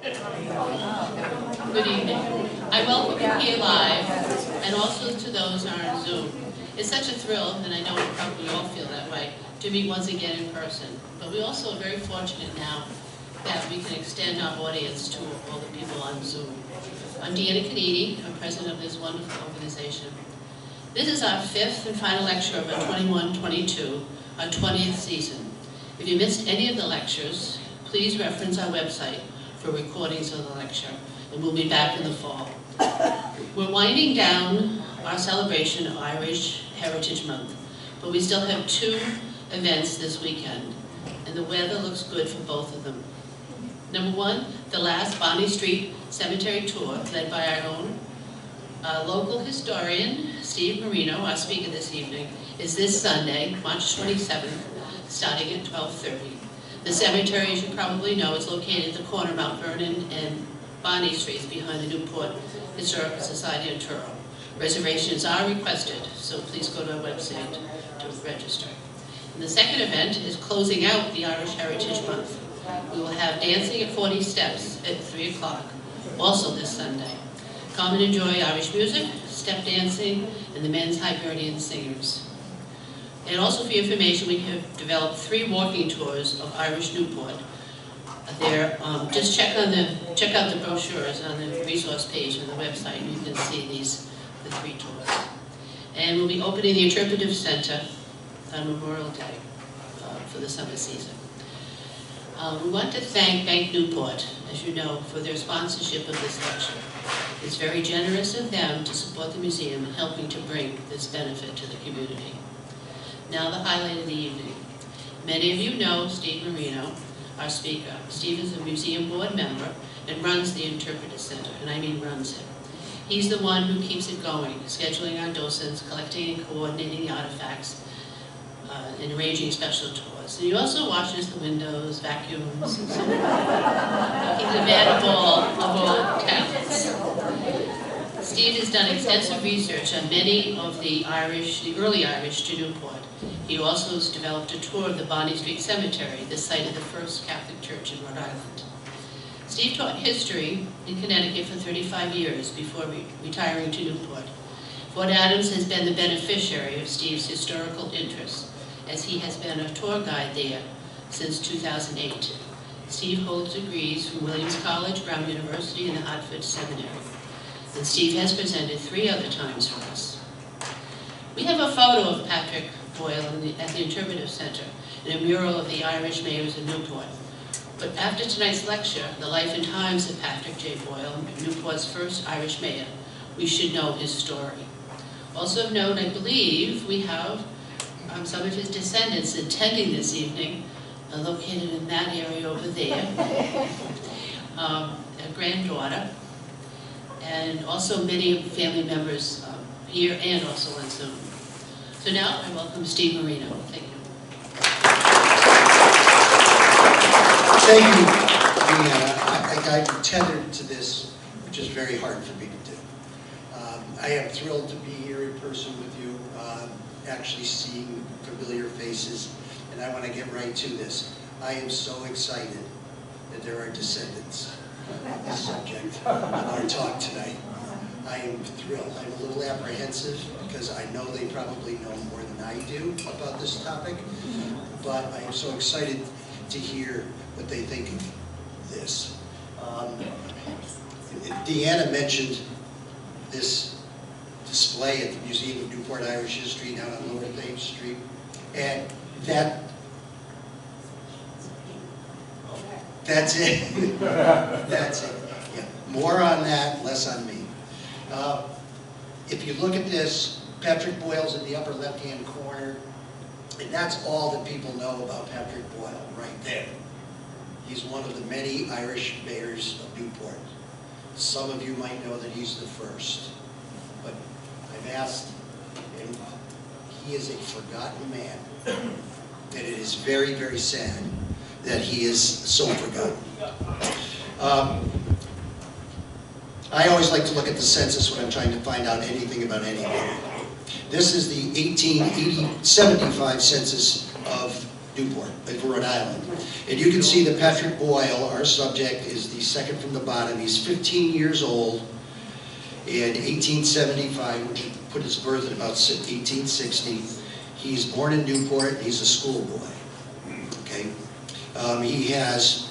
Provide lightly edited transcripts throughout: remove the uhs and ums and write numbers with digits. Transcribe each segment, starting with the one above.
Good evening. I welcome you here live, and also to those who are on Zoom. It's such a thrill, and I know we probably all feel that way, to meet once again in person. But we also are very fortunate now that we can extend our audience to all the people on Zoom. I'm Deanna Canini. I'm president of this wonderful organization. This is our fifth and final lecture of our 21-22, our 20th season. If you missed any of the lectures, please reference our website for recordings of the lecture, and we'll be back in the fall. We're winding down our celebration of Irish Heritage Month, but we still have two events this weekend, and the weather looks good for both of them. Number one, the last Bonnie Street Cemetery Tour, led by our own local historian, Steve Marino, our speaker this evening, is this Sunday, March 27th, starting at 12:30. The cemetery, as you probably know, is located at the corner of Mount Vernon and Bonnie Streets behind the Newport Historical Society of Truro. Reservations are requested, so please go to our website to register. And the second event is closing out the Irish Heritage Month. We will have dancing at 40 Steps at 3 o'clock, also this Sunday. Come and enjoy Irish music, step dancing, and the men's Hibernian singers. And also for your information, we have developed 3 walking tours of Irish Newport. Just check out the brochures on the resource page on the website, and you can see the 3 tours. And we'll be opening the Interpretive Center on Memorial Day for the summer season. We want to thank Bank Newport, as you know, for their sponsorship of this lecture. It's very generous of them to support the museum in helping to bring this benefit to the community. Now the highlight of the evening. Many of you know Steve Marino, our speaker. Steve is a museum board member and runs the Interpretive Center, and I mean runs it. He's the one who keeps it going, scheduling our docents, collecting and coordinating the artifacts, and arranging special tours. And he also washes the windows, vacuums, and so on. He's a man of all talents. Steve has done extensive research on many of the early Irish to Newport. He also has developed a tour of the Bonnie Street Cemetery, the site of the first Catholic church in Rhode Island. Steve taught history in Connecticut for 35 years before retiring to Newport. Fort Adams has been the beneficiary of Steve's historical interests, as he has been a tour guide there since 2008. Steve holds degrees from Williams College, Brown University, and the Hartford Seminary. And Steve has presented 3 other times for us. We have a photo of Patrick Boyle at the Interpretive Center and a mural of the Irish mayors of Newport. But after tonight's lecture, The Life and Times of Patrick J. Boyle, Newport's first Irish mayor, we should know his story. Also of note, I believe we have some of his descendants attending this evening, located in that area over there, a granddaughter, and also many family members here and also on Zoom. So now I welcome Steve Marino. Thank you. Thank you, Deanna. I'm tethered to this, which is very hard for me to do. I am thrilled to be here in person with you, actually seeing familiar faces, and I want to get right to this. I am so excited that there are descendants of this subject in our talk tonight. I am thrilled. I'm a little apprehensive because I know they probably know more than I do about this topic, but I am so excited to hear what they think of this. Deanna mentioned this display at the Museum of Newport Irish History down on Lower Thames Street, and that's it. That's it. Yeah. More on that, less on me. If you look at this, Patrick Boyle's in the upper left-hand corner, and that's all that people know about Patrick Boyle right there. He's one of the many Irish mayors of Newport. Some of you might know that he's the first, but I've asked, and he is a forgotten man, and it is very, very sad that he is so forgotten. I always like to look at the census when I'm trying to find out anything about anybody. This is the 1875 census of Newport, Rhode Island. And you can see that Patrick Boyle, our subject, is the second from the bottom. He's 15 years old in 1875, which put his birth at about 1860. He's born in Newport. He's a schoolboy. Okay, he has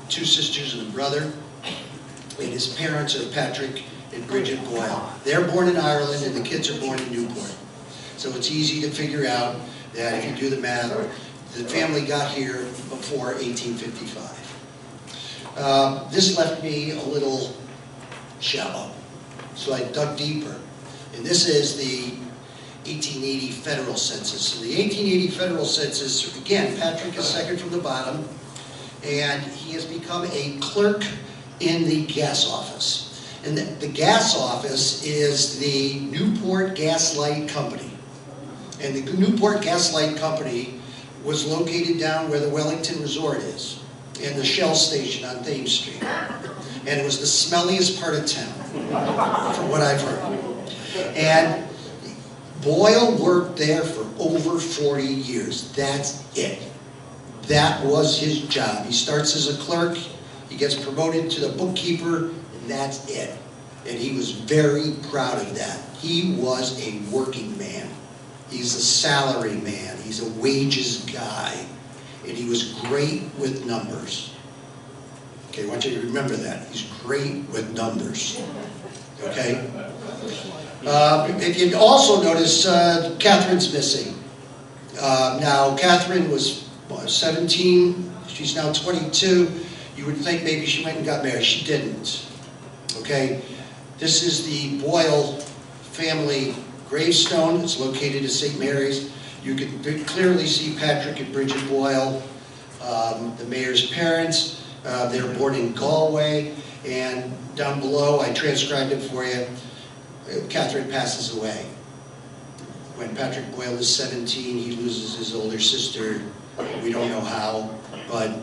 2 sisters and a brother, and his parents are Patrick and Bridget Boyle. They're born in Ireland, and the kids are born in Newport. So it's easy to figure out that if you do the math, the family got here before 1855. This left me a little shallow, so I dug deeper. And this is the 1880 federal census. So the 1880 federal census, again, Patrick is second from the bottom, and he has become a clerk in the gas office. And the gas office is the Newport Gas Light Company. And the Newport Gas Light Company was located down where the Wellington Resort is, in the Shell station on Thames Street. And it was the smelliest part of town, from what I've heard. And Boyle worked there for over 40 years. That's it. That was his job. He starts as a clerk, he gets promoted to the bookkeeper, and that's it. And he was very proud of that. He was a working man. He's a salary man. He's a wages guy. And he was great with numbers. Okay, I want you to remember that. He's great with numbers. Okay? If you also notice, Catherine's missing. Now, Catherine was 17. She's now 22. You would think maybe she went and got married. She didn't. Okay? This is the Boyle family gravestone. It's located at St. Mary's. You can clearly see Patrick and Bridget Boyle, the mayor's parents. They were born in Galway, and down below, I transcribed it for you. Catherine passes away. When Patrick Boyle is 17, he loses his older sister. We don't know how, but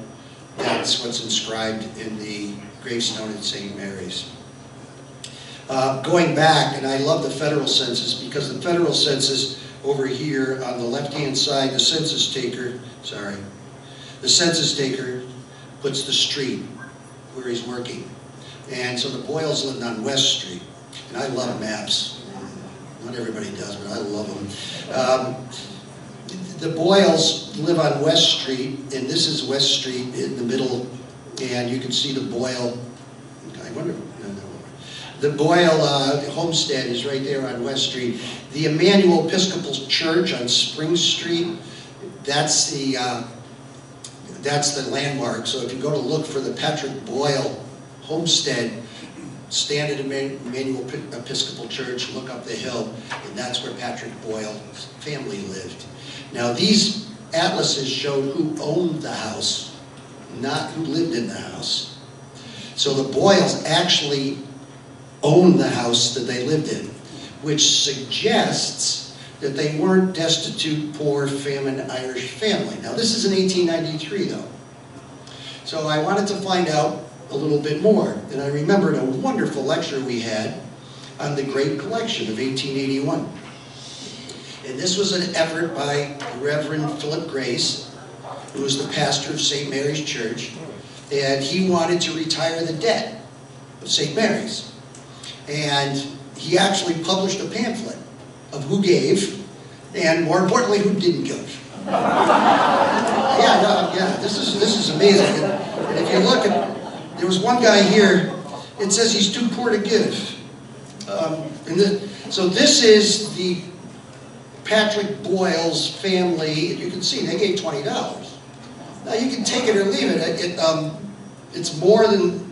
that's what's inscribed in the gravestone at St. Mary's. Going back, and I love the federal census, because the federal census over here on the left-hand side, the census taker puts the street where he's working. And so the Boyles lived on West Street. And I love maps. Not everybody does, but I love them. The Boyles live on West Street, and this is West Street in the middle, and you can see the Boyle, I wonder, the Boyle homestead is right there on West Street. The Emmanuel Episcopal Church on Spring Street, that's the landmark. So if you go to look for the Patrick Boyle homestead, stand at Emmanuel Episcopal Church, look up the hill, and that's where Patrick Boyle's family lived. Now these atlases showed who owned the house, not who lived in the house. So the Boyles actually owned the house that they lived in, which suggests that they weren't destitute, poor, famine Irish family. Now this is in 1893 though. So I wanted to find out a little bit more, and I remembered a wonderful lecture we had on the Great Collection of 1881. And this was an effort by Reverend Philip Grace, who was the pastor of St. Mary's Church, and he wanted to retire the debt of St. Mary's. And he actually published a pamphlet of who gave, and more importantly, who didn't give. This is amazing. And if you look at, there was one guy here, it says he's too poor to give. So this is the Patrick Boyle's family, and you can see they gave $20. Now you can take it or leave it. It's more than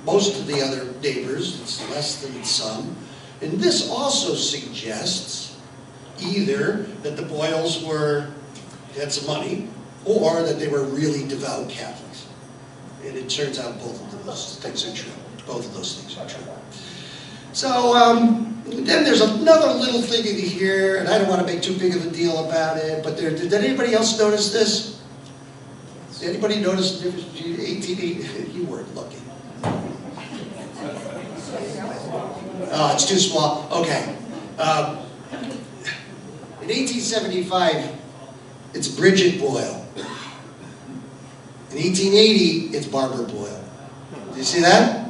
most of the other neighbors, it's less than some. And this also suggests either that the Boyles had some money, or that they were really devout Catholics. And it turns out both of those things are true. Both of those things are true. So then there's another little thing in here, and I don't want to make too big of a deal about it, but did anybody else notice this? Did anybody notice the difference between 1880? You weren't looking. Oh, it's too small. Okay. In 1875, it's Bridget Boyle. In 1880, it's Barbara Boyle. Do you see that?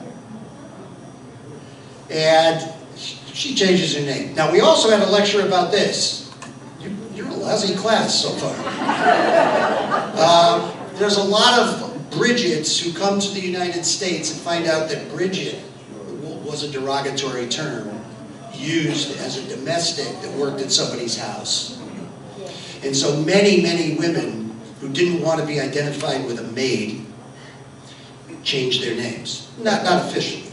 And she changes her name. Now, we also had a lecture about this. You're a lousy class so far. There's a lot of Bridgets who come to the United States and find out that Bridget was a derogatory term used as a domestic that worked at somebody's house. And so many, many women who didn't want to be identified with a maid changed their names. Not officially,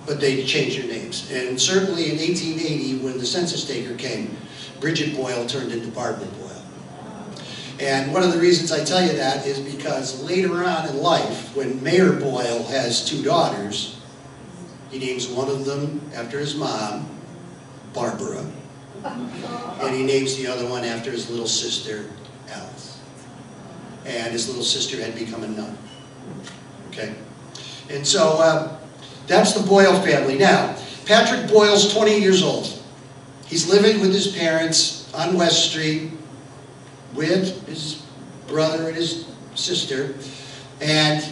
but they changed their names. And certainly in 1880, when the census taker came, Bridget Boyle turned into Barbara Boyle. And one of the reasons I tell you that is because later on in life, when Mayor Boyle has two daughters, he names one of them after his mom, Barbara, and he names the other one after his little sister, Alice. And his little sister had become a nun. Okay? And so that's the Boyle family. Now, Patrick Boyle's 20 years old. He's living with his parents on West Street with his brother and his sister. And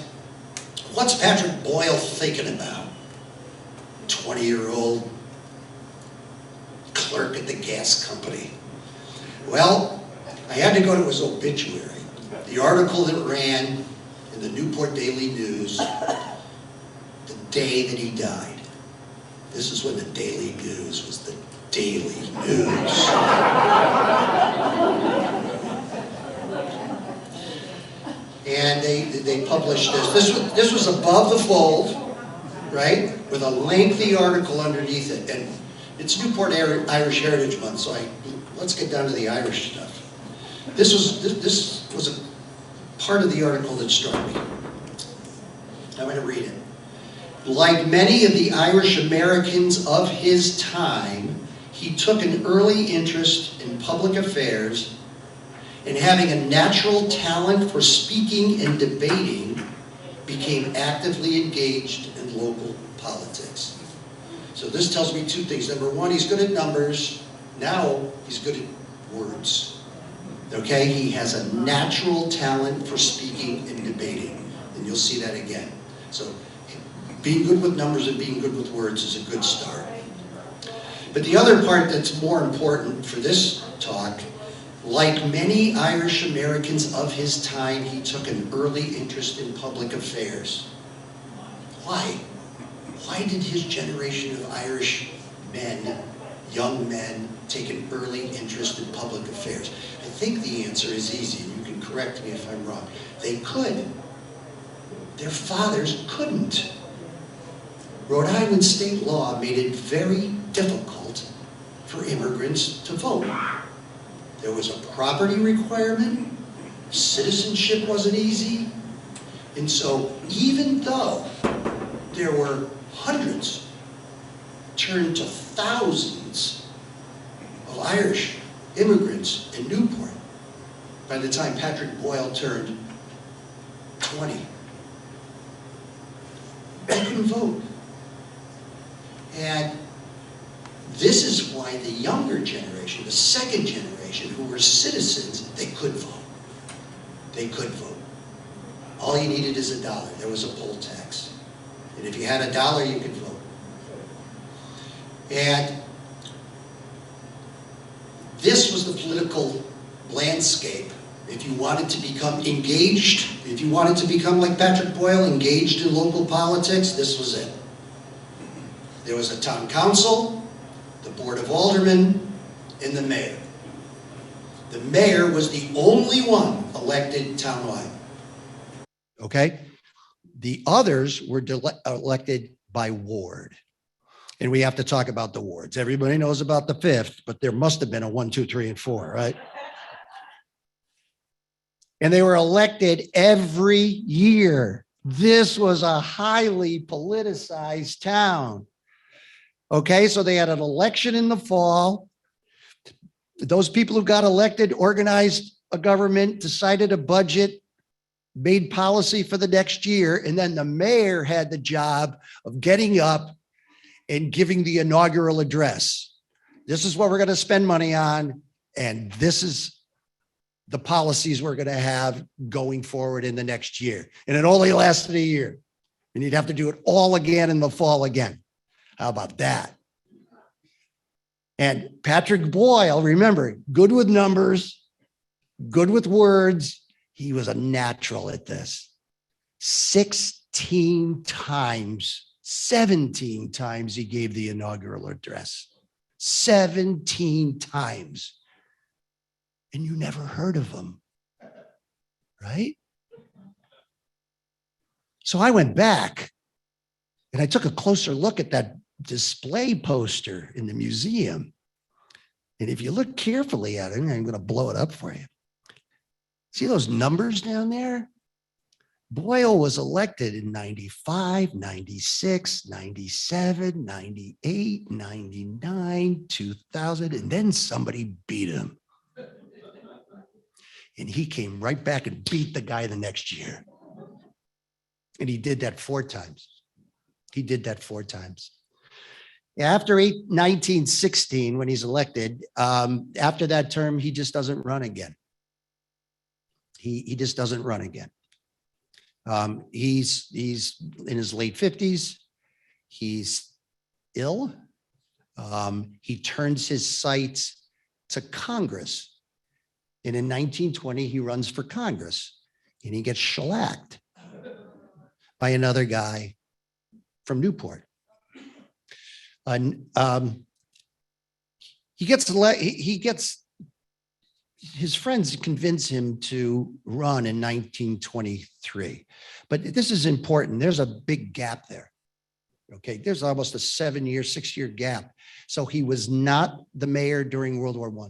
what's Patrick Boyle thinking about? 20-year-old clerk at the gas company. Well, I had to go to his obituary. The article that ran in the Newport Daily News the day that he died. This is when the Daily News was the Daily News. And they published this. This was above the fold, right? With a lengthy article underneath it. And it's Newport Irish Heritage Month, so let's get down to the Irish stuff. This was a part of the article that struck me. I'm going to read it. Like many of the Irish Americans of his time, he took an early interest in public affairs, and having a natural talent for speaking and debating, became actively engaged in local politics. So this tells me two things. Number one, he's good at numbers. Now he's good at words. Okay? He has a natural talent for speaking and debating. And you'll see that again. So being good with numbers and being good with words is a good start. But the other part that's more important for this talk, like many Irish Americans of his time, he took an early interest in public affairs. Why? Why did his generation of Irish men, young men, take an early interest in public affairs? I think the answer is easy, and you can correct me if I'm wrong. They could. Their fathers couldn't. Rhode Island state law made it very difficult for immigrants to vote. There was a property requirement, citizenship wasn't easy, and so even though there were hundreds, turned to thousands of Irish immigrants in Newport by the time Patrick Boyle turned 20. They couldn't vote. And this is why the younger generation, the second generation, who were citizens, they could vote. They could vote. All you needed is $1. There was a poll tax. And if you had $1, you could vote. And this was the political landscape. If you wanted to become engaged, if you wanted to become like Patrick Boyle, engaged in local politics, this was it. There was a town council, the board of aldermen, and the mayor. The mayor was the only one elected townwide. Okay? The others were elected by ward. And we have to talk about the wards. Everybody knows about the 5th, but there must have been a 1, 2, 3, and 4, right? And they were elected every year. This was a highly politicized town. Okay, so they had an election in the fall. Those people who got elected organized a government, decided a budget, made policy for the next year, and then the mayor had the job of getting up and giving the inaugural address. This is what we're going to spend money on, and this is the policies we're going to have going forward in the next year. And it only lasted a year. And you'd have to do it all again in the fall again. How about that? And Patrick Boyle, remember, good with numbers, good with words. He was a natural at this. 16 times, 17 times he gave the inaugural address. 17 times. And you never heard of him, right? So I went back and I took a closer look at that display poster in the museum. And if you look carefully at it, I'm going to blow it up for you. See those numbers down there? Boyle was elected in 95, 96, 97, 98, 99, 2000, and then somebody beat him. And he came right back and beat the guy the next year. And he did that 4 times. He did that 4 times. After 1916, when he's elected, after that term, he just doesn't run again. He just doesn't run again. He's in his late 50s. He's ill. He turns his sights to Congress. And in 1920, he runs for Congress and he gets shellacked by another guy from Newport. He gets his friends convince him to run in 1923. But this is important. There's a big gap there. Okay, there's almost a 6-year gap. So he was not the mayor during World War I.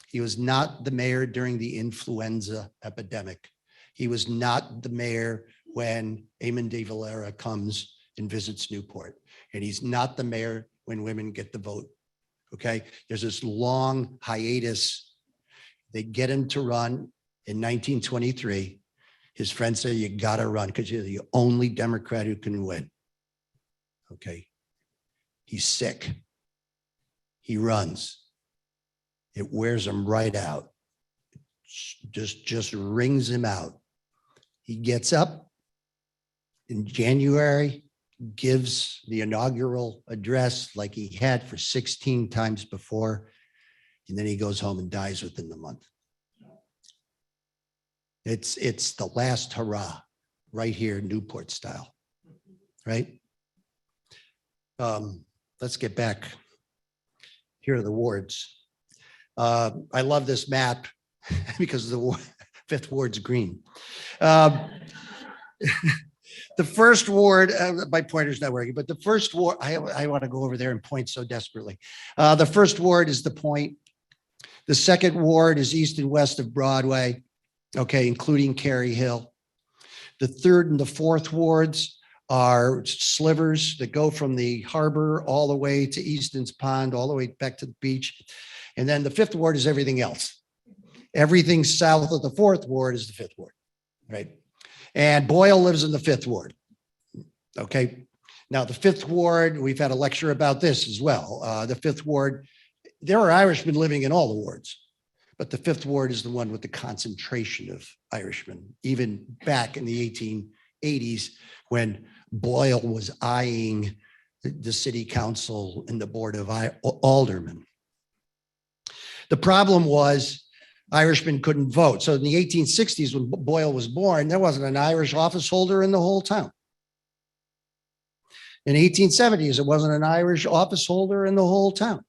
He was not the mayor during the influenza epidemic. He was not the mayor when Eamon de Valera comes and visits Newport. And he's not the mayor when women get the vote. Okay, there's this long hiatus. They get him to run in 1923. His friends say, you gotta run because you're the only Democrat who can win. Okay, he's sick. He runs. It wears him right out. Just wrings him out. He gets up in January, gives the inaugural address like he had for 16 times before, and then he goes home and dies within the month. It's the last hurrah right here, Newport style, right? Let's get back. Here are the wards. I love this map because the 5th ward's green. The first ward, my pointer's not working, but the first ward, I want to go over there and point so desperately. The first ward is the Point. The second ward is east and west of Broadway, okay, including Cary Hill. The third and the fourth wards are slivers that go from the harbor all the way to Easton's Pond, all the way back to the beach. And then the 5th ward is everything else. Everything south of the 4th ward is the 5th ward, right? And Boyle lives in the 5th ward, okay? Now the 5th ward, we've had a lecture about this as well. The 5th ward, there are Irishmen living in all the wards, but the 5th ward is the one with the concentration of Irishmen, even back in the 1880s when Boyle was eyeing the city council and the board of aldermen. The problem was Irishmen couldn't vote. So in the 1860s, when Boyle was born, there wasn't an Irish office holder in the whole town. In the 1870s, it wasn't an Irish office holder in the whole town.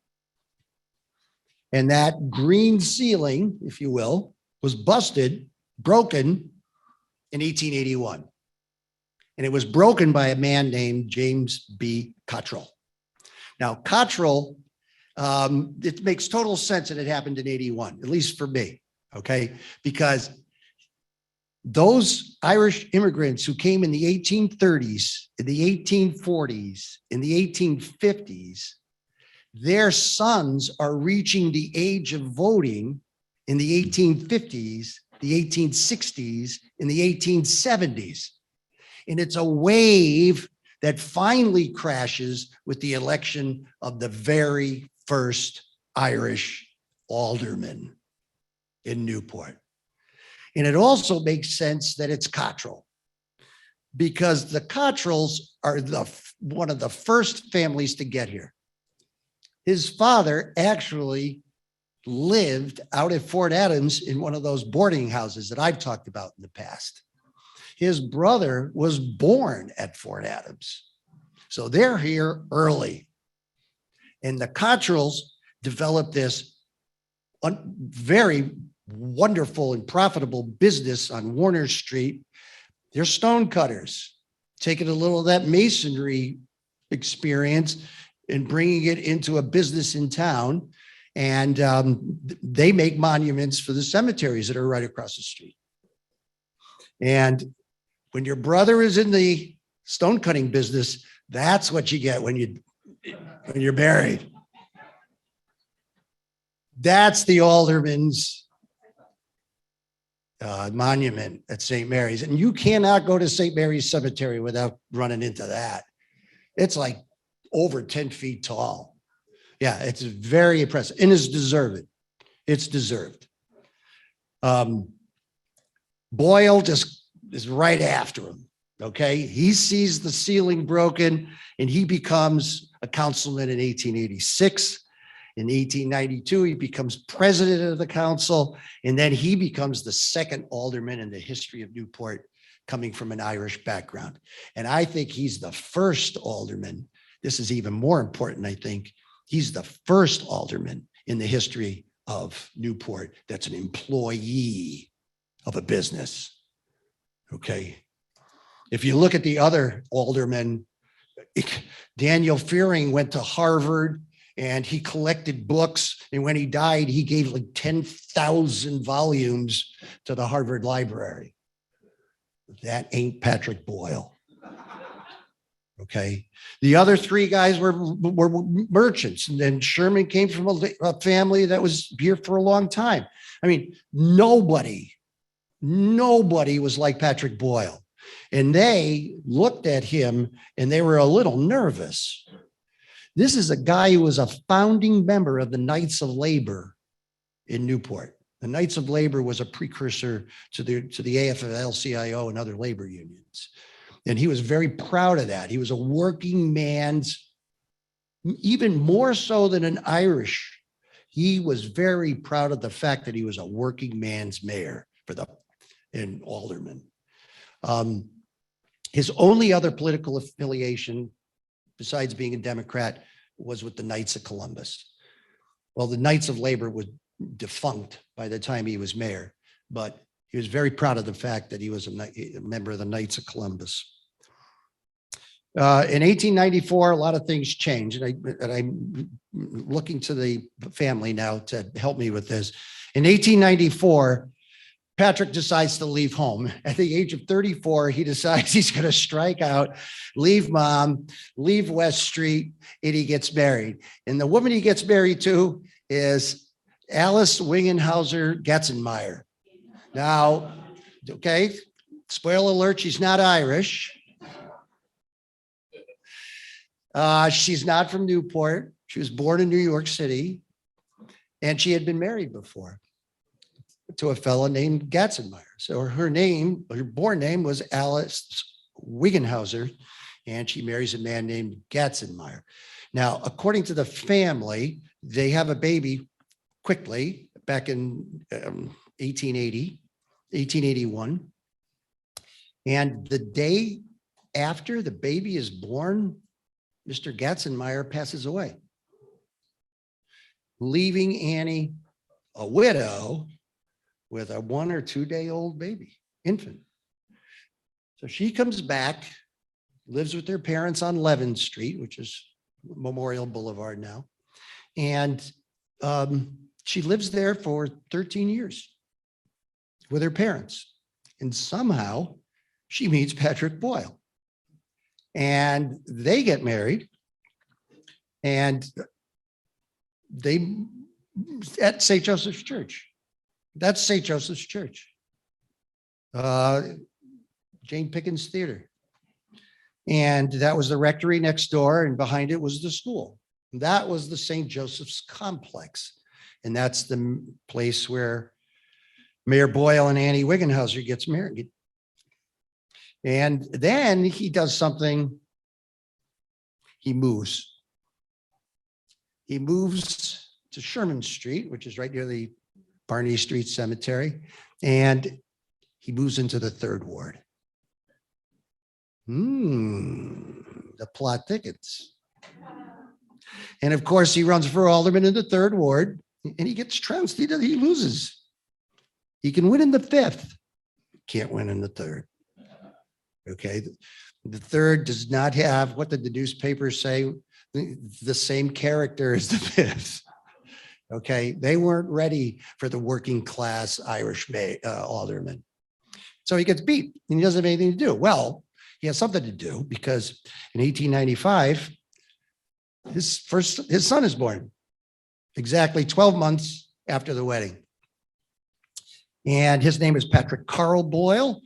And that green ceiling, if you will, was broken in 1881. And it was broken by a man named James B. Cottrell. Now, Cottrell, it makes total sense that it happened in 81, at least for me, okay? Because those Irish immigrants who came in the 1830s, in the 1840s, in the 1850s, their sons are reaching the age of voting in the 1850s, the 1860s, in the 1870s. And it's a wave that finally crashes with the election of the very first Irish alderman in Newport. And it also makes sense that it's Cottrell, because the Cottrells are one of the first families to get here. His father actually lived out at Fort Adams in one of those boarding houses that I've talked about in the past. His brother was born at Fort Adams. So they're here early. And the Cottrells developed this very wonderful and profitable business on Warner Street. They're stone cutters, taking a little of that masonry experience and bringing it into a business in town. And they make monuments for the cemeteries that are right across the street. And when your brother is in the stone cutting business, that's what you get when you're married. That's the Aldermen's monument at St. Mary's. And you cannot go to St. Mary's Cemetery without running into that. It's like over 10 feet tall. Yeah, it's very impressive and it's deserved. It's deserved. Boyle just is right after him. Okay, he sees the ceiling broken and he becomes a councilman in 1886. In 1892, he becomes president of the council, and then he becomes the second alderman in the history of Newport, coming from an Irish background. And I think he's the first alderman. This is even more important, I think. He's the first alderman in the history of Newport that's an employee of a business. Okay. If you look at the other aldermen, Daniel Fearing went to Harvard and he collected books. And when he died, he gave like 10,000 volumes to the Harvard Library. That ain't Patrick Boyle. Okay. The other three guys were merchants. And then Sherman came from a family that was here for a long time. I mean, nobody was like Patrick Boyle. And they looked at him and they were a little nervous. This is a guy who was a founding member of the Knights of Labor in Newport. The Knights of Labor was a precursor to the AFL-CIO and other labor unions. And he was very proud of that. He was a working man's, even more so than an Irish. He was very proud of the fact that he was a working man's mayor and alderman. His only other political affiliation, besides being a Democrat, was with the Knights of Columbus. Well, the Knights of Labor was defunct by the time he was mayor, but he was very proud of the fact that he was a member of the Knights of Columbus. In 1894, a lot of things changed, and I'm looking to the family now to help me with this. In 1894, Patrick decides to leave home. At the age of 34, he decides he's going to strike out, leave mom, leave West Street, and he gets married. And the woman he gets married to is Alice Wingenhauser Getzenmeyer. Now, okay, spoiler alert, she's not Irish. She's not from Newport. She was born in New York City, and she had been married before to a fellow named Getzenmeyer. So her born name was Alice Wingenhauser, and she marries a man named Getzenmeyer. Now, according to the family, they have a baby quickly back in 1881. And the day after the baby is born, Mr. Getzenmeyer passes away, leaving Annie a widow with a 1 or 2 day old baby, infant. So she comes back, lives with their parents on Levin Street, which is Memorial Boulevard now. And she lives there for 13 years with her parents. And somehow she meets Patrick Boyle. And they get married. And they at St. Joseph's Church. That's St. Joseph's Church. Jane Pickens Theater. And that was the rectory next door, and behind it was the school. That was the St. Joseph's complex. And that's the place where Mayor Boyle and Annie Wiggenhauser gets married. And then he does something. He moves. He moves to Sherman Street, which is right near the Barney Street Cemetery. And he moves into the 3rd Ward. The plot thickens. And of course, he runs for alderman in the 3rd Ward, and he gets trounced. He loses. He can win in the 5th, can't win in the 3rd. Okay, the 3rd does not have, what did the newspapers say? The same character as the 5th. Okay, they weren't ready for the working class Irish alderman. So he gets beat and he doesn't have anything to do. Well, he has something to do because in 1895, his son is born, exactly 12 months after the wedding. And his name is Patrick Carl Boyle.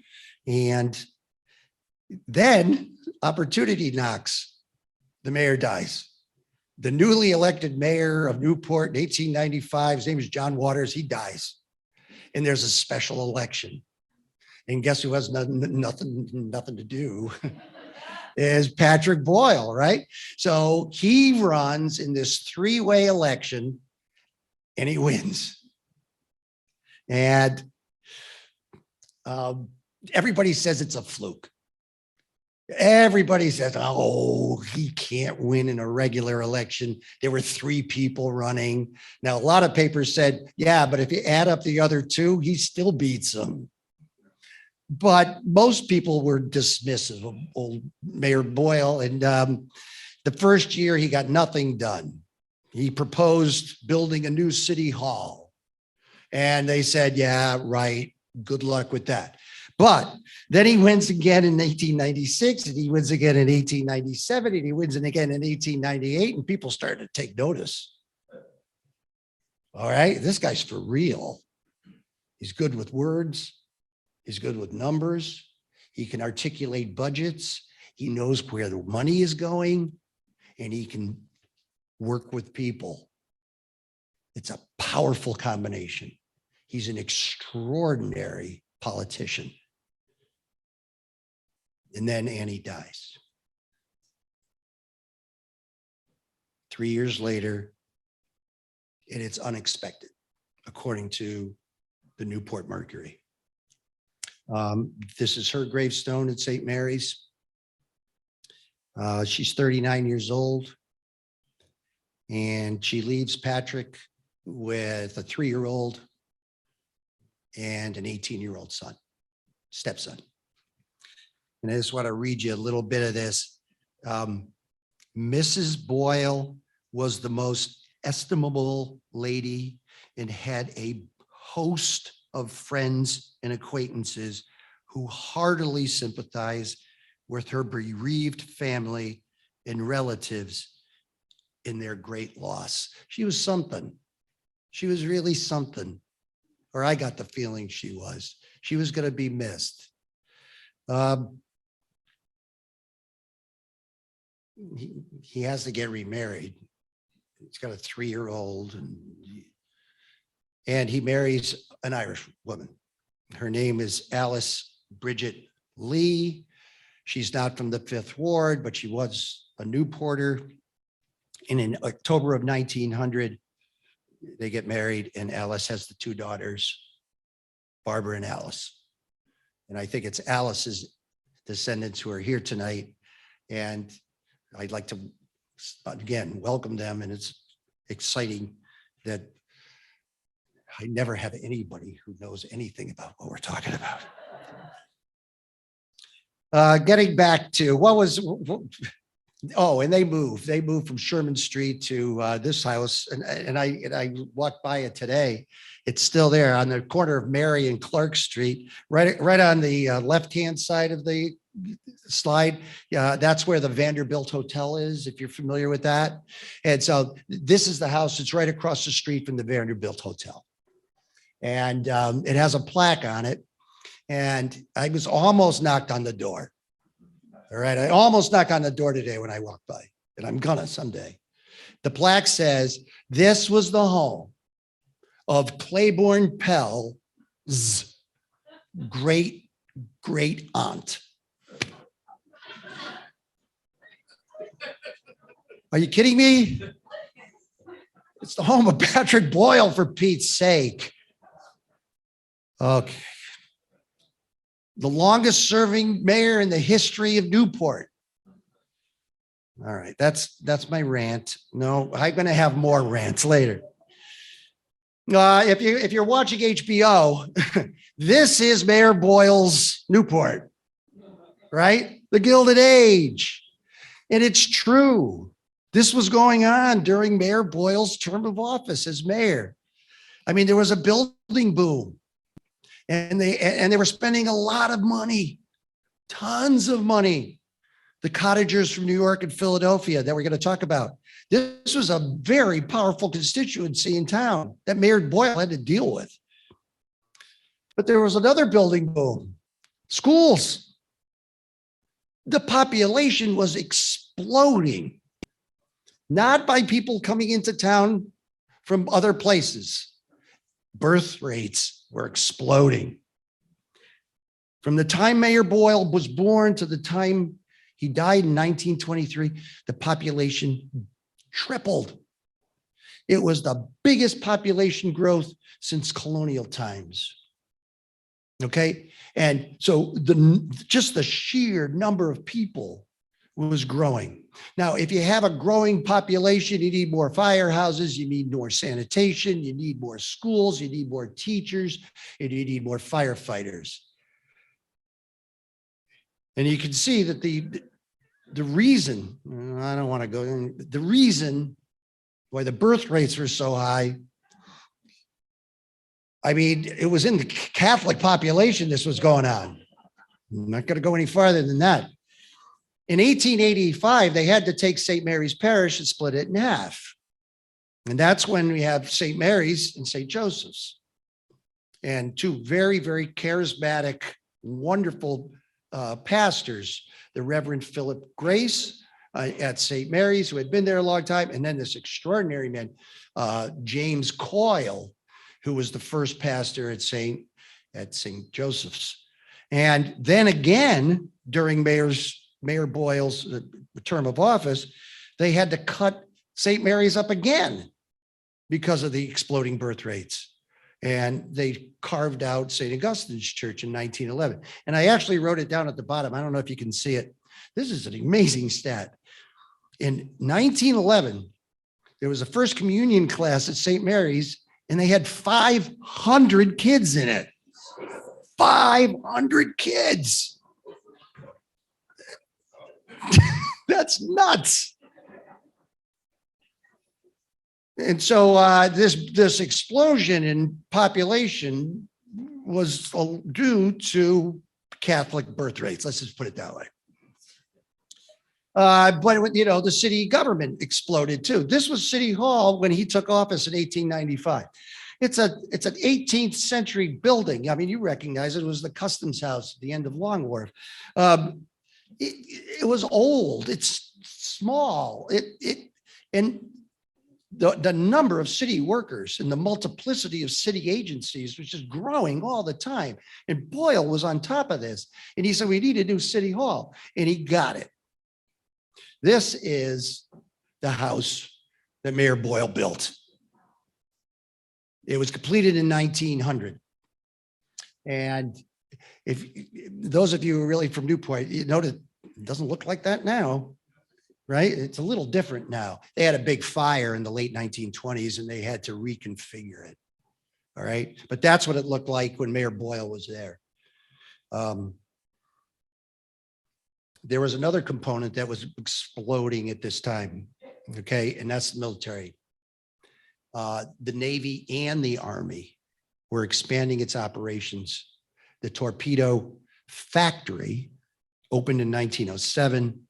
And then opportunity knocks. The mayor dies. The newly elected mayor of Newport in 1895, his name is John Waters, he dies. And there's a special election. And guess who has nothing to do? Is Patrick Boyle, right? So he runs in this 3-way election and he wins. And everybody says it's a fluke. Everybody says, oh, he can't win in a regular election. There were 3 people running. Now, a lot of papers said, yeah, but if you add up the other 2, he still beats them. But most people were dismissive of old Mayor Boyle. And the first year, he got nothing done. He proposed building a new city hall. And they said, yeah, right. Good luck with that. But then he wins again in 1896, and he wins again in 1897, and he wins again in 1898, and people started to take notice. All right, this guy's for real. He's good with words. He's good with numbers. He can articulate budgets. He knows where the money is going, and he can work with people. It's a powerful combination. He's an extraordinary politician. And then Annie dies. 3 years later, and it's unexpected, according to the Newport Mercury. This is her gravestone at St. Mary's. She's 39 years old, and she leaves Patrick with a 3-year-old and an 18-year-old son, stepson. And I just want to read you a little bit of this. Mrs. Boyle was the most estimable lady and had a host of friends and acquaintances who heartily sympathized with her bereaved family and relatives in their great loss. She was something. She was really something, or I got the feeling she was. She was going to be missed. He has to get remarried. He's got a 3-year-old, and he marries an Irish woman. Her name is Alice Bridget Lee. She's not from the 5th Ward, but she was a Newporter. And in October of 1900, they get married, and Alice has the 2 daughters, Barbara and Alice. And I think it's Alice's descendants who are here tonight. And I'd like to, again, welcome them. And it's exciting that I never have anybody who knows anything about what we're talking about. Getting back to and they moved from Sherman Street to this house. And I walked by it today. It's still there on the corner of Mary and Clark Street, right on the left-hand side of the slide. That's where the Vanderbilt Hotel is, if you're familiar with that. And so this is the house. It's right across the street from the Vanderbilt Hotel. And it has a plaque on it. And I was almost knocked on the door. All right. I almost knocked on the door today when I walked by, and I'm gonna someday. The plaque says, this was the home of Claiborne Pell, great great aunt. Are you kidding me? It's the home of Patrick Boyle, for Pete's sake. Okay. The longest serving mayor in the history of Newport. All right, that's my rant. No, I'm going to have more rants later. If you're watching HBO, this is Mayor Boyle's Newport, right? The Gilded Age. And it's true. This was going on during Mayor Boyle's term of office as mayor. I mean, there was a building boom, and they were spending a lot of money, tons of money. The cottagers from New York and Philadelphia that we're going to talk about. This was a very powerful constituency in town that Mayor Boyle had to deal with. But there was another building boom, schools. The population was exploding. Not by people coming into town from other places. Birth rates were exploding. From the time Mayor Boyle was born to the time he died in 1923, the population tripled. It was the biggest population growth since colonial times. Okay, and so just the sheer number of people was growing. Now, if you have a growing population, you need more firehouses, you need more sanitation, you need more schools, you need more teachers, and you need more firefighters. And you can see that the reason, I don't want to go in, the reason why the birth rates were so high, I mean, it was in the Catholic population this was going on. I'm not going to go any farther than that. In 1885, they had to take St. Mary's Parish and split it in half. And that's when we have St. Mary's and St. Joseph's. And two very, very charismatic, wonderful pastors, the Reverend Philip Grace at St. Mary's, who had been there a long time, and then this extraordinary man, James Coyle, who was the first pastor at St. Joseph's. And then again, during Mayor Boyle's term of office, they had to cut St. Mary's up again because of the exploding birth rates. And they carved out St. Augustine's Church in 1911. And I actually wrote it down at the bottom. I don't know if you can see it. This is an amazing stat. In 1911, there was a first communion class at St. Mary's, and they had 500 kids in it. 500 kids. That's nuts. And so this explosion in population was due to Catholic birth rates. Let's just put it that way. But you know, the city government exploded too. This was City Hall when he took office in 1895. It's an 18th century building. I mean, you recognize it was the Customs House at the end of Long Wharf. It was old. It's small. And the number of city workers and the multiplicity of city agencies was just growing all the time. And Boyle was on top of this. And he said, we need a new city hall. And he got it. This is the house that Mayor Boyle built. It was completed in 1900. And if those of you who are really from Newport, you know that it doesn't look like that now. Right? It's a little different now. They had a big fire in the late 1920s and they had to reconfigure it. All right. But that's what it looked like when Mayor Boyle was there. There was another component that was exploding at this time. Okay. And that's the military. The Navy and the Army were expanding its operations. The torpedo factory opened in 1907.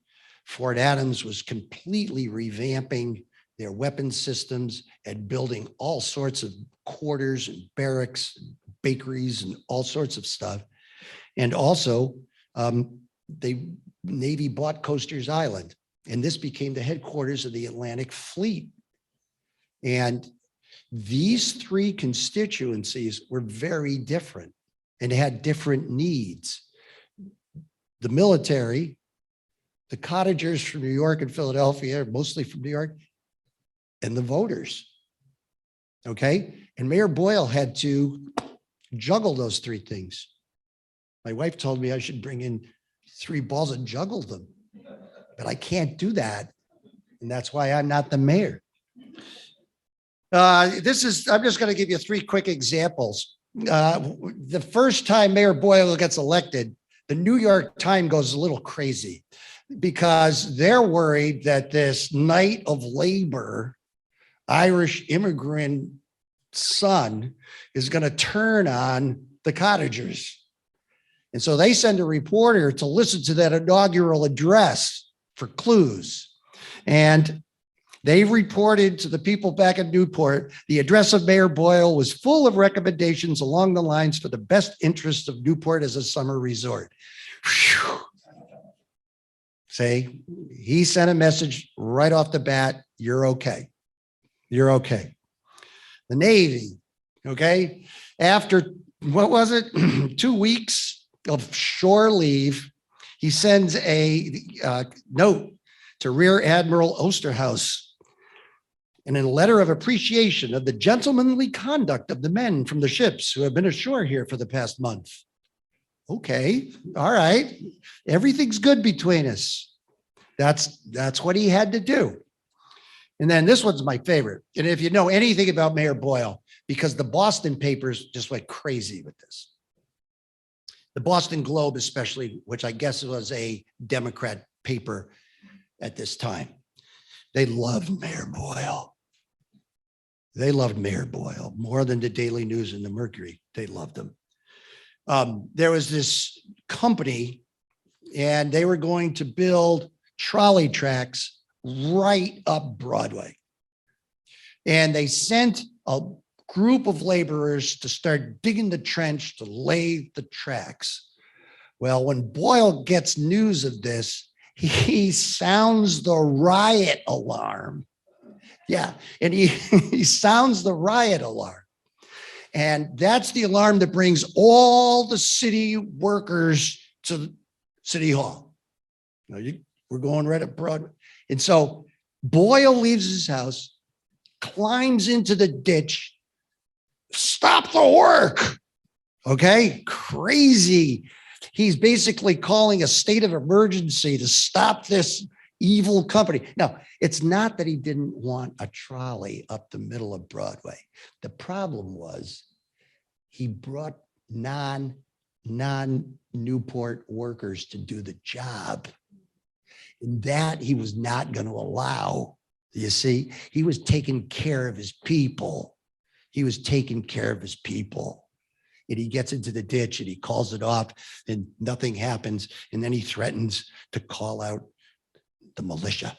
Fort Adams was completely revamping their weapons systems and building all sorts of quarters and barracks, and bakeries, and all sorts of stuff. And also, Navy bought Coasters Island, and this became the headquarters of the Atlantic Fleet. And These three constituencies were very different and had different needs. The military, the cottagers from New York and Philadelphia, mostly from New York, and the voters. Okay. And Mayor Boyle had to juggle those three things. My wife told me I should bring in 3 balls and juggle them, but I can't do that. And that's why I'm not the mayor. I'm just going to give you 3 quick examples. The first time Mayor Boyle gets elected, the New York Times goes a little crazy because they're worried that this Knight of Labor Irish immigrant son is going to turn on the cottagers. And so they send a reporter to listen to that inaugural address for clues. And they reported to the people back in Newport, the address of Mayor Boyle was full of recommendations along the lines for the best interests of Newport as a summer resort. Whew. Say, he sent a message right off the bat, you're okay. You're okay. The Navy, okay? After, what was it, 2 weeks of shore leave, he sends a note to Rear Admiral Osterhaus and in a letter of appreciation of the gentlemanly conduct of the men from the ships who have been ashore here for the past month. Okay, all right. Everything's good between us. That's what he had to do. And then this one's my favorite. And if you know anything about Mayor Boyle, because the Boston papers just went crazy with this. The Boston Globe especially, which I guess was a Democrat paper at this time. They loved Mayor Boyle. They loved Mayor Boyle more than the Daily News and the Mercury. They loved him. There was this company and they were going to build trolley tracks right up Broadway. And they sent a group of laborers to start digging the trench to lay the tracks. Well, when Boyle gets news of this, he sounds the riot alarm. Yeah, and he sounds the riot alarm. And that's the alarm that brings all the city workers to City Hall. We're going right up Broadway. And so Boyle leaves his house, climbs into the ditch, stop the work. Okay, crazy. He's basically calling a state of emergency to stop this evil company. Now, it's not that he didn't want a trolley up the middle of Broadway. The problem was he brought non-Newport workers to do the job. And that he was not going to allow. You see, he was taking care of his people. He was taking care of his people. And he gets into the ditch and he calls it off and nothing happens. And then he threatens to call out the militia.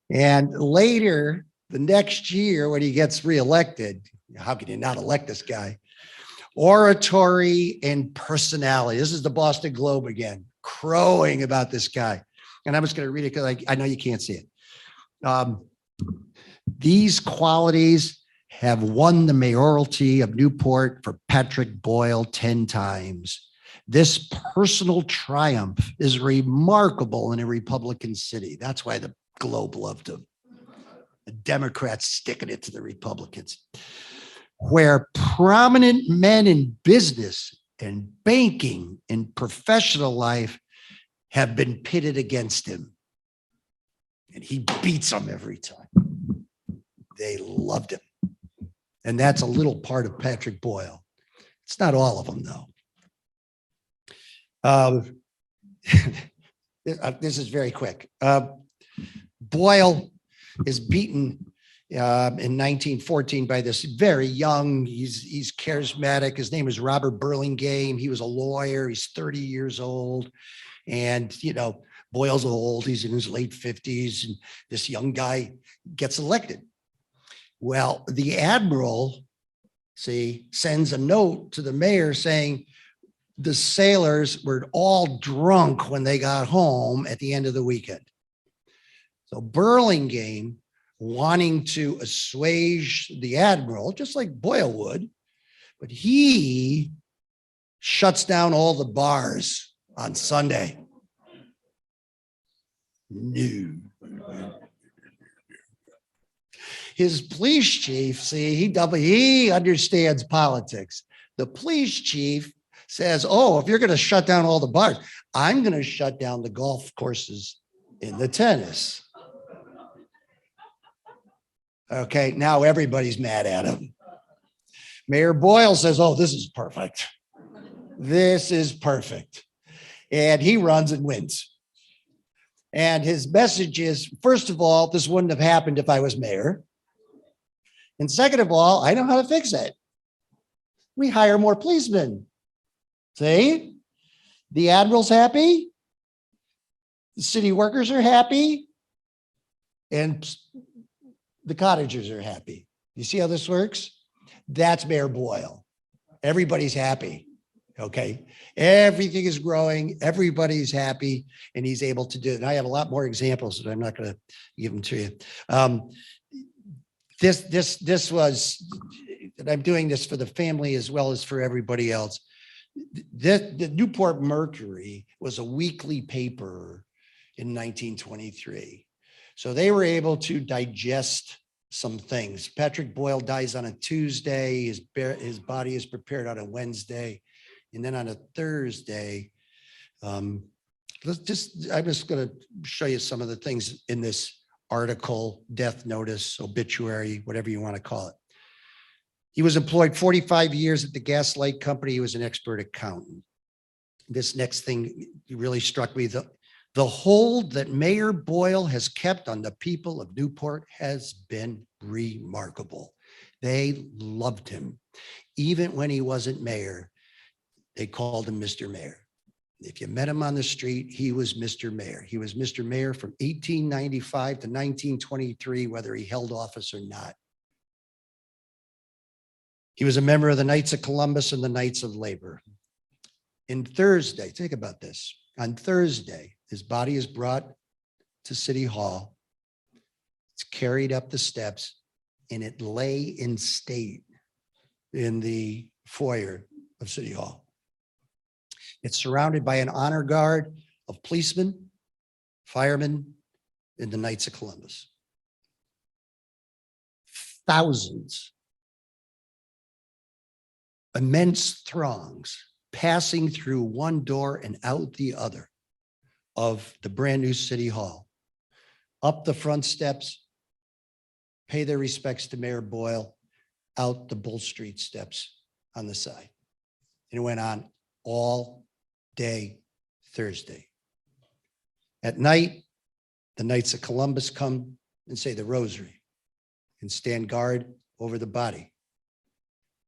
And later, the next year, when he gets reelected, how can you not elect this guy? Oratory and personality. This is the Boston Globe again, crowing about this guy. And I'm just going to read it because I know you can't see it. These qualities have won the mayoralty of Newport for Patrick Boyle 10 times. This personal triumph is remarkable in a Republican city. That's why the Globe loved him. The Democrats sticking it to the Republicans. Where prominent men in business and banking and professional life have been pitted against him. And he beats them every time. They loved him. And that's a little part of Patrick Boyle. It's not all of them, though. This is very quick. Boyle is beaten in 1914 by this very young, he's charismatic. His name is Robert Burlingame. He was a lawyer. He's 30 years old. And, you know, Boyle's old. He's in his late 50s. And this young guy gets elected. Well, the admiral, sends a note to the mayor saying the sailors were all drunk when they got home at the end of the weekend. So Burlingame wanting to assuage the admiral, just like Boyle would, but he shuts down all the bars on Sunday. No. His police chief, see, he understands politics. The police chief says, oh, if you're going to shut down all the bars, I'm going to shut down the golf courses in the tennis. Okay, now everybody's mad at him. Mayor Boyle says, oh, this is perfect. This is perfect. And he runs and wins. And his message is, first of all, this wouldn't have happened if I was mayor. And second of all, I know how to fix it. We hire more policemen. See? The admiral's happy. The city workers are happy. And the cottagers are happy. You see how this works? That's Mayor Boyle. Everybody's happy. Okay. Everything is growing. Everybody's happy, and he's able to do it. And I have a lot more examples, but I'm not going to give them to you. This was, and I'm doing this for the family as well as for everybody else. The Newport Mercury was a weekly paper in 1923. So they were able to digest some things. Patrick Boyle dies on a Tuesday. His body is prepared on a Wednesday. And then on a Thursday, I'm just going to show you some of the things in this article, death notice, obituary, whatever you want to call it. He was employed 45 years at the gas light company. He was an expert accountant. This next thing really struck me. The hold that Mayor Boyle has kept on the people of Newport has been remarkable. They loved him. Even when he wasn't mayor, they called him Mr. Mayor. If you met him on the street, he was Mr. Mayor. He was Mr. Mayor from 1895 to 1923, whether he held office or not. He was a member of the Knights of Columbus and the Knights of Labor. And Thursday, think about this. On Thursday, his body is brought to City Hall. It's carried up the steps, and it lay in state in the foyer of City Hall. It's surrounded by an honor guard of policemen, firemen, and the Knights of Columbus. Thousands, immense throngs passing through one door and out the other of the brand new City Hall, up the front steps, pay their respects to Mayor Boyle, out the Bull Street steps on the side. And it went on all day Thursday. At night, the Knights of Columbus come and say the rosary and stand guard over the body.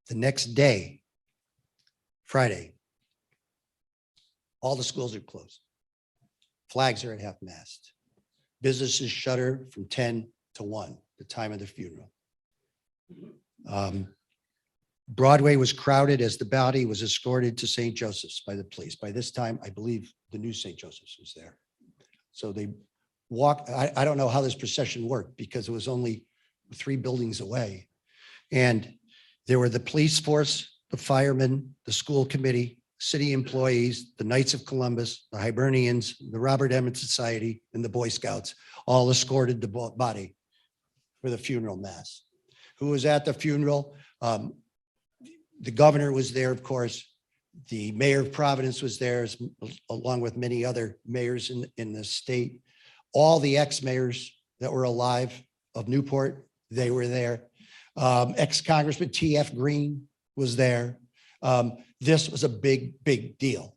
The next day, Friday, all the schools are closed. Flags are at half mast. Businesses shutter from 10 to 1, the time of the funeral. Broadway was crowded as the body was escorted to St. Joseph's by the police. By this time, I believe the new St. Joseph's was there. So they walked. I don't know how this procession worked because it was only 3 buildings away. And there were the police force, the firemen, the school committee, city employees, the Knights of Columbus, the Hibernians, the Robert Emmett Society, and the Boy Scouts all escorted the body for the funeral mass. Who was at the funeral? The governor was there, of course. The mayor of Providence was there, along with many other mayors in the state. All the ex-mayors that were alive of Newport, they were there. Ex-Congressman T.F. Green was there. This was a big, big deal.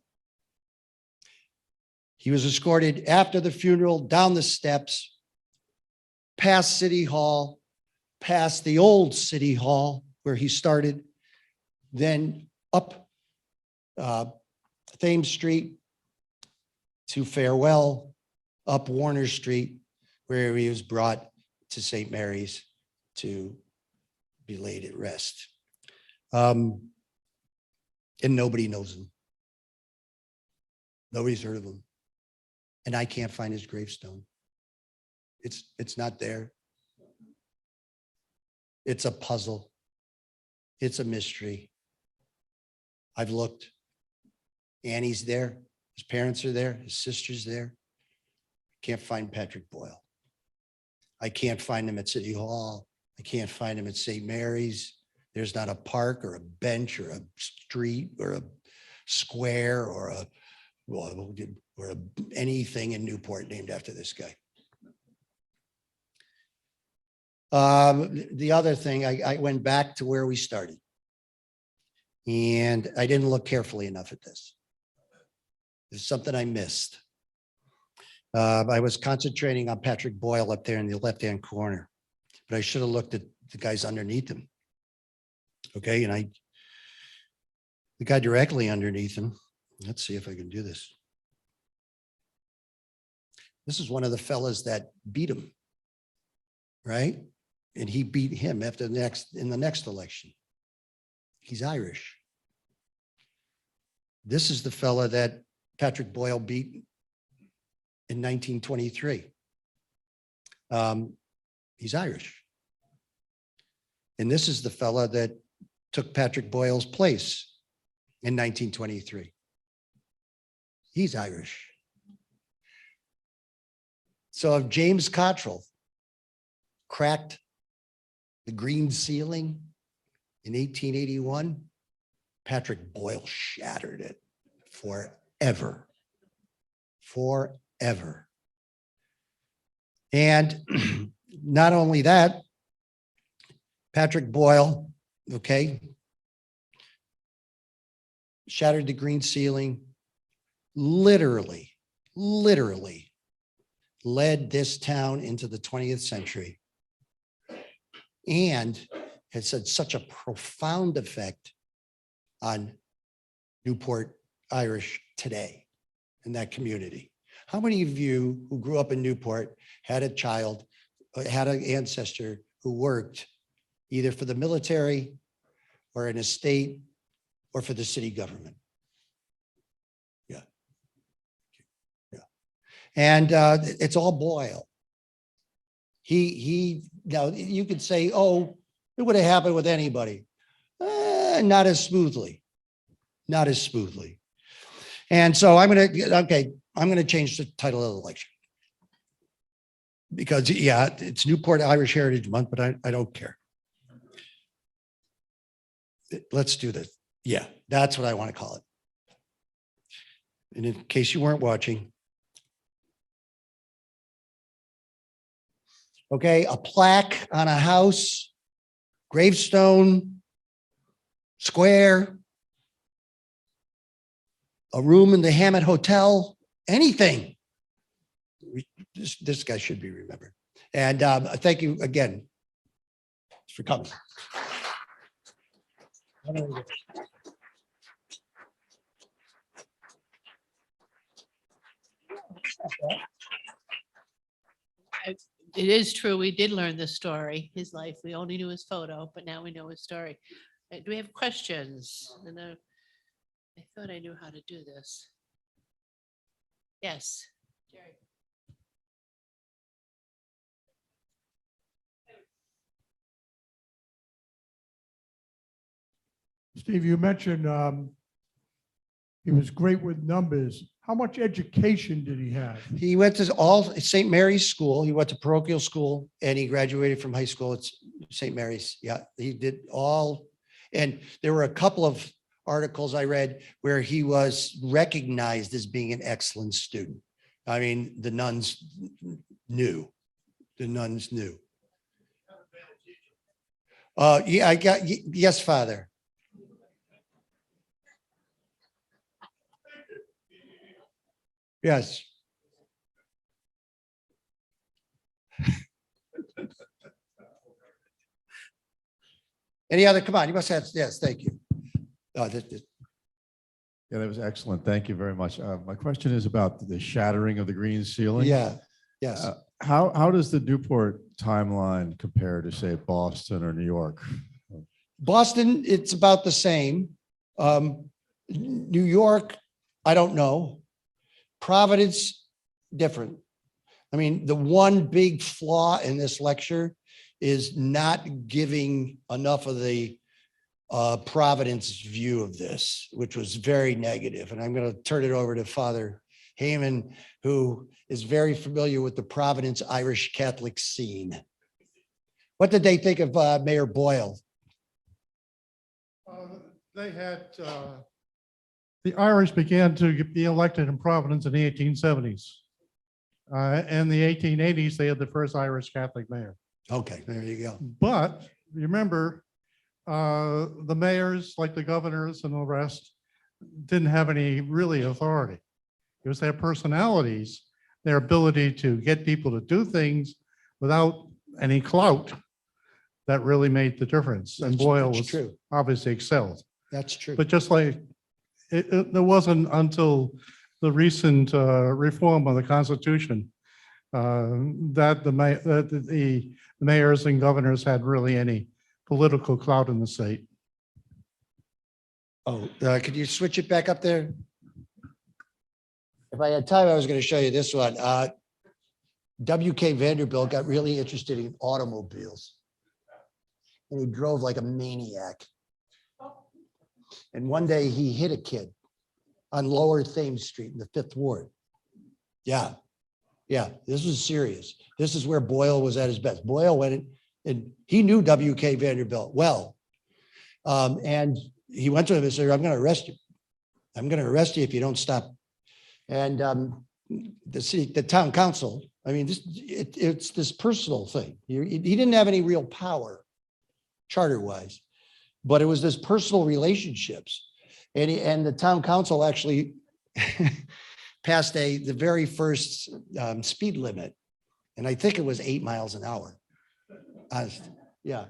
He was escorted after the funeral down the steps, past City Hall, past the old City Hall where he started, then up Thames Street to Farewell, up Warner Street, where he was brought to St. Mary's to be laid at rest. And nobody knows him. Nobody's heard of him. And I can't find his gravestone. It's not there. It's a puzzle. It's a mystery. I've looked. Annie's there. His parents are there. His sister's there. Can't find Patrick Boyle. I can't find him at City Hall. I can't find him at St. Mary's. There's not a park or a bench or a street or a square or anything in Newport named after this guy. The other thing, I went back to where we started. And I didn't look carefully enough at this. There's something I missed. I was concentrating on Patrick Boyle up there in the left-hand corner, but I should have looked at the guys underneath him. Okay, and the guy directly underneath him, let's see if I can do this. This is one of the fellas that beat him, right? And he beat him in the next election. He's Irish. This is the fella that Patrick Boyle beat in 1923. He's Irish. And this is the fella that took Patrick Boyle's place in 1923. He's Irish. So if James Cottrell cracked the green ceiling in 1881, Patrick Boyle shattered it forever. Forever. And not only that, Patrick Boyle, okay, shattered the green ceiling, literally led this town into the 20th century and has had such a profound effect on Newport Irish today in that community. How many of you who grew up in Newport had a child, had an ancestor who worked either for the military or in a state or for the city government? Yeah. Yeah. And it's all Boyle. Now you could say, oh, it would have happened with anybody. Not as smoothly. Not as smoothly. And so I'm going to change the title of the lecture. Because, yeah, it's Newport Irish Heritage Month, but I don't care. Let's do this. Yeah, that's what I want to call it. And in case you weren't watching. Okay, a plaque on a house, gravestone, square, a room in the Hammett Hotel, anything. This guy should be remembered. And thank you again for coming. It is true, we did learn the story, his life. We only knew his photo, but now we know his story. Do we have questions? And I thought I knew how to do this. Yes, Jerry. Steve, you mentioned he was great with numbers. How much education did he have? He went to all St. Mary's school. He went to parochial school and he graduated from high school at St. Mary's. Yeah, he did all. And there were a couple of articles I read where he was recognized as being an excellent student. I mean, the nuns knew. The nuns knew. Yeah, yes, Father. Yes. Any other, come on, you must have, yes, thank you. Yeah, that was excellent. Thank you very much. My question is about the shattering of the green ceiling. Yeah, yes. How does the Newport timeline compare to, say, Boston or New York? Boston, it's about the same. New York, I don't know. Providence, different. I mean, the one big flaw in this lecture is not giving enough of the Providence view of this, which was very negative. And I'm going to turn it over to Father Heyman, who is very familiar with the Providence Irish Catholic scene. What did they think of Mayor Boyle? They had, the Irish began to be elected in Providence in the 1870s. In the 1880s, they had the first Irish Catholic mayor. Okay, there you go. But remember, the mayors, like the governors and the rest, didn't have any really authority. It was their personalities, their ability to get people to do things without any clout that really made the difference. And Boyle was true. obviously excelled. That's true. But just like, it wasn't until the recent reform of the Constitution that the mayors and governors had really any political clout in the state. Oh, could you switch it back up there? If I had time, I was going to show you this one. W.K. Vanderbilt got really interested in automobiles. And he drove like a maniac. And one day he hit a kid on Lower Thames Street in the 5th Ward. Yeah. Yeah, this was serious. This is where Boyle was at his best. Boyle went in and he knew W.K. Vanderbilt well. And he went to him and said, I'm going to arrest you. I'm going to arrest you if you don't stop. And the town council, I mean, it's this personal thing. He didn't have any real power charter-wise, but it was this personal relationships. And the town council actually passed the very first speed limit. And I think it was 8 miles an hour. Yeah.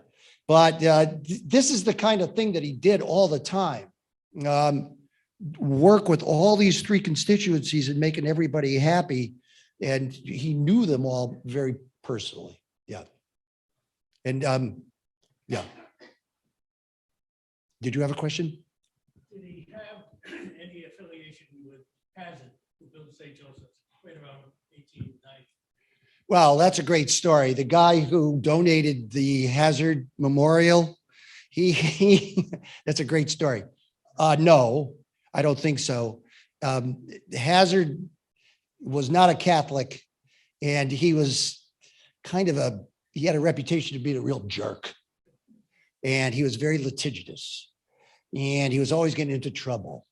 But this is the kind of thing that he did all the time. Work with all these 3 constituencies and making everybody happy. And he knew them all very personally. Yeah. And yeah. Did you have a question? Did he have any affiliation with Hazard, who built St. Joseph's right around 1890? Well, that's a great story. The guy who donated the Hazard Memorial, that's a great story. No, I don't think so. Hazard was not a Catholic, and he was kind of he had a reputation of being a real jerk. And he was very litigious. And he was always getting into trouble,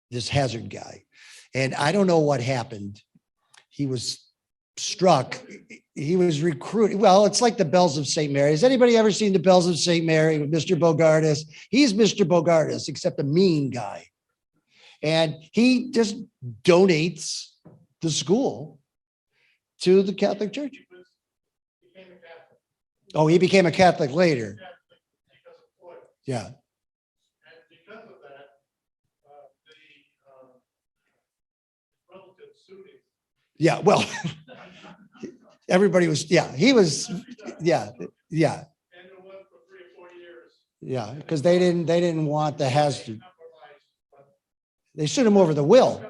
this Hazard guy. And I don't know what happened. He was struck. He was recruited. Well, it's like the Bells of St. Mary. Has anybody ever seen the Bells of St. Mary with Mr. Bogardus? He's Mr. Bogardus, except a mean guy. And he just donates the school to the Catholic Church. Oh, he became a Catholic later. Yeah. And because of that, the relatives sued him. Yeah. Well, everybody was, yeah, he was, yeah, yeah. And it went for 3 or 4 years. Yeah. Because they didn't want the Hazard. They sued him over the will,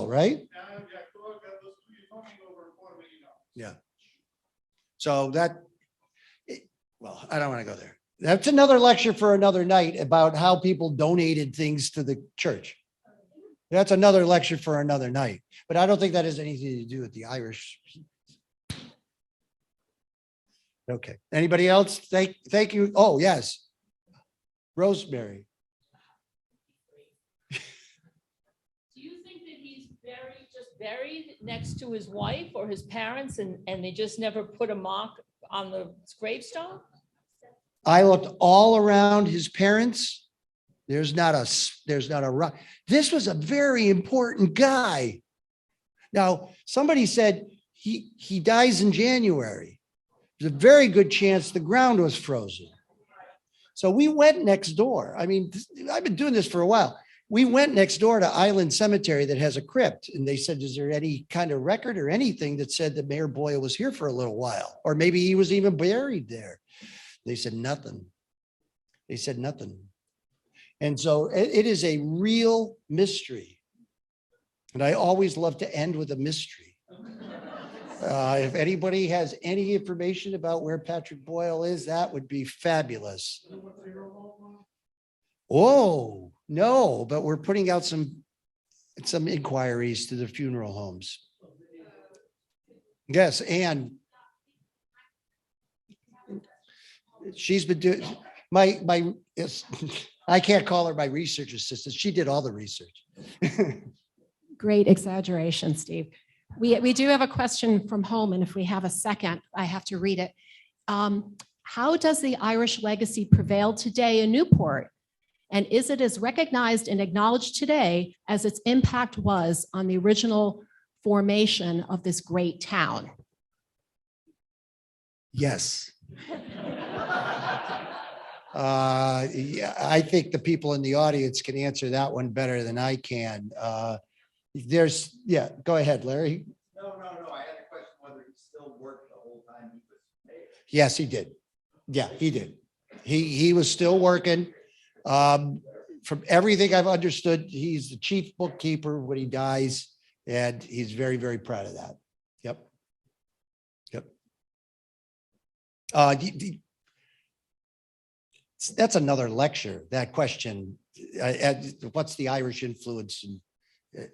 right? Yeah. So well, I don't want to go there. That's another lecture for another night about how people donated things to the church. That's another lecture for another night, but I don't think that has anything to do with the Irish. Okay. Anybody else? Thank you. Oh, yes. Rosemary. Do you think that he's buried next to his wife or his parents and they just never put a mark on the gravestone? I looked all around his parents. There's not a rock. This was a very important guy. Now, somebody said he dies in January. There's a very good chance the ground was frozen. So we went next door. I mean, I've been doing this for a while. We went next door to Island Cemetery that has a crypt. And they said, is there any kind of record or anything that said that Mayor Boyle was here for a little while? Or maybe he was even buried there. They said nothing. They said nothing. And so it is a real mystery. And I always love to end with a mystery. If anybody has any information about where Patrick Boyle is, that would be fabulous. Oh, no, but we're putting out some inquiries to the funeral homes. Yes, and she's been doing, yes, I can't call her my research assistant. She did all the research. Great exaggeration, Steve. We do have a question from home, and if we have a second, I have to read it. How does the Irish legacy prevail today in Newport? And is it as recognized and acknowledged today as its impact was on the original formation of this great town? Yes. Yeah, I think the people in the audience can answer that one better than I can. Yeah, go ahead, Larry. No. I had a question whether he still worked the whole time he was mayor. Yes, he did. Yeah, he did. He was still working. From everything I've understood, he's the chief bookkeeper when he dies, and he's very, very proud of that. Yep. That's another lecture, that question. What's the Irish influence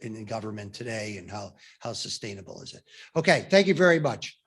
in the government today, and how sustainable is it? Okay, thank you very much.